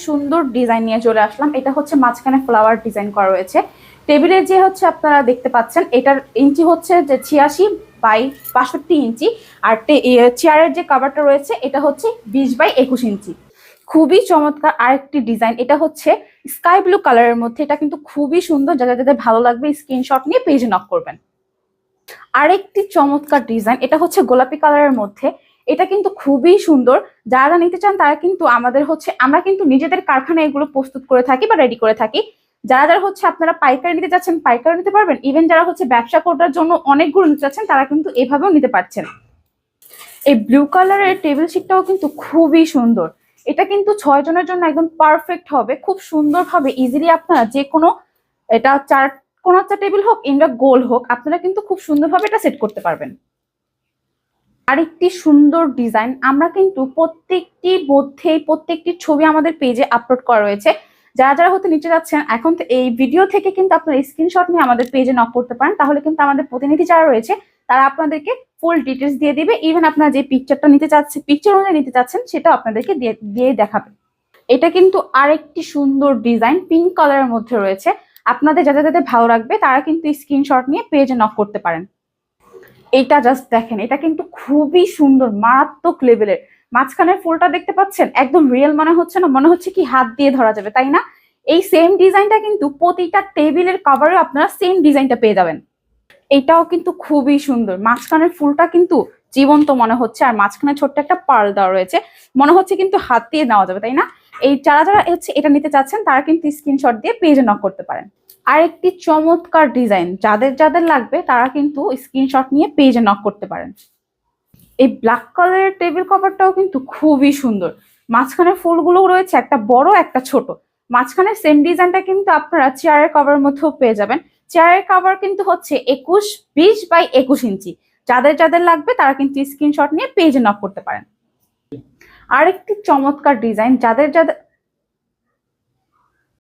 সুন্দর ডিজাইন নিয়ে চলে আসলাম। এটা হচ্ছে মাঝখানে ফ্লাওয়ার ডিজাইন করা রয়েছে। টেবিলের যে হচ্ছে আপনারা দেখতে পাচ্ছেন, এটার ইঞ্চি হচ্ছে যে 86 বাই 62 ইঞ্চি। আর চেয়ারের যে কাভারটা রয়েছে এটা হচ্ছে 20 বাই 21 ইঞ্চি। খুবই চমৎকার আরেকটি ডিজাইন। এটা হচ্ছে স্কাই ব্লু কালারের মধ্যে। এটা কিন্তু খুবই সুন্দর, যাদের যাদের ভালো লাগবে স্ক্রিনশট নিয়ে পেজে নক করবেন। আরেকটি চমৎকার ডিজাইন, এটা হচ্ছে গোলাপি কালারের মধ্যে। এটা কিন্তু খুবই সুন্দর। যারা নিতে চান তারা কিন্তু আমরা কিন্তু নিজেদের কারখানায় এগুলো প্রস্তুত করে থাকি বা রেডি করে থাকি। যারা যারা হচ্ছে আপনারা পাইকারি নিতে চাচ্ছেন পাইকারি নিতে পারবেন। ইভেন যারা হচ্ছে ব্যবসা করার জন্য অনেকগুলো নিতে চাচ্ছেন তারা কিন্তু এভাবেও নিতে পারছেন। এই ব্লু কালারের টেবিল শিটটাও কিন্তু খুবই সুন্দর। এটা কিন্তু 6 জনের জন্য একদম পারফেক্ট হবে। খুব সুন্দরভাবে ইজিলি আপনারা যে কোনো, এটা কোন একটা টেবিল হোক কিংবা গোল হোক, আপনারা কিন্তু খুব সুন্দরভাবে এটা সেট করতে পারবেন। আরেকটি সুন্দর ডিজাইন, আমরা কিন্তু প্রত্যেকটি ছবি আমাদের পেজে আপলোড করা রয়েছে। যারা যারা হতে নিচে যাচ্ছেন এখন এই ভিডিও থেকে কিন্তু আপনারা স্ক্রিনশট নিয়ে আমাদের পেজে নক করতে পারেন। তাহলে কিন্তু আমাদের প্রতিনিধি যারা রয়েছে তারা আপনাদেরকে ফুল ডিটেলস দিয়ে দিবে। ইভেন আপনারা যে পিকচারটা নিতে চাচ্ছেন, পিকচার অনুযায়ী নিতে চাচ্ছেন, সেটাও আপনাদেরকে দিয়ে দেখাবে। এটা কিন্তু আরেকটি সুন্দর ডিজাইন পিঙ্ক কালারের মধ্যে রয়েছে। আপনাদের যাদের যাদের ভালো লাগবে তারা কিন্তু স্ক্রিনশট নিয়ে পেজে নক করতে পারেন। এটা জাস্ট দেখেন, এটা কিন্তু খুবই সুন্দর, মারাত্মক লেভেলের। মাঝখানের ফুলটা দেখতে পাচ্ছেন, একদম রিয়েল মনে হচ্ছে না? মনে হচ্ছে কি হাত দিয়ে ধরা যাবে, তাই না? এই সেম ডিজাইনটা কিন্তু প্রতিটা টেবিলের কভারে আপনারা সেম ডিজাইনটা পেয়ে যাবেন। এটাও কিন্তু খুবই সুন্দর। মাঝখানের ফুলটা কিন্তু জীবন্ত মনে হচ্ছে, আর মাঝখানে ছোট্ট একটা পার্ল দেওয়া রয়েছে। মনে হচ্ছে কিন্তু হাত দিয়ে নেওয়া যাবে, তাই না? এই যারা যারা হচ্ছে এটা নিতে চাচ্ছেন তারা কিন্তু স্ক্রিনশট দিয়ে পেজে নক করতে পারেন। আরেকটি চমৎকার ডিজাইন, যাদের যাদের লাগবে তারা কিন্তু স্ক্রিনশট নিয়ে পেজে নক করতে পারেন। এই ব্ল্যাক কালারের টেবিল কভারটাও কিন্তু খুবই সুন্দর। মাঝখানে ফুলগুলো রয়েছে একটা বড় একটা ছোট। মাঝখানে সেম ডিজাইনটা কিন্তু আপনারা চেয়ারের কভারের মধ্যেও পেয়ে যাবেন। চেয়ারের কভার কিন্তু হচ্ছে 20 বাই 21 ইঞ্চি। যাদের যাদের লাগবে তারা কিন্তু স্ক্রিনশট নিয়ে পেজে নক করতে পারেন। আরেকটি চমৎকার ডিজাইন, যাদের যাদের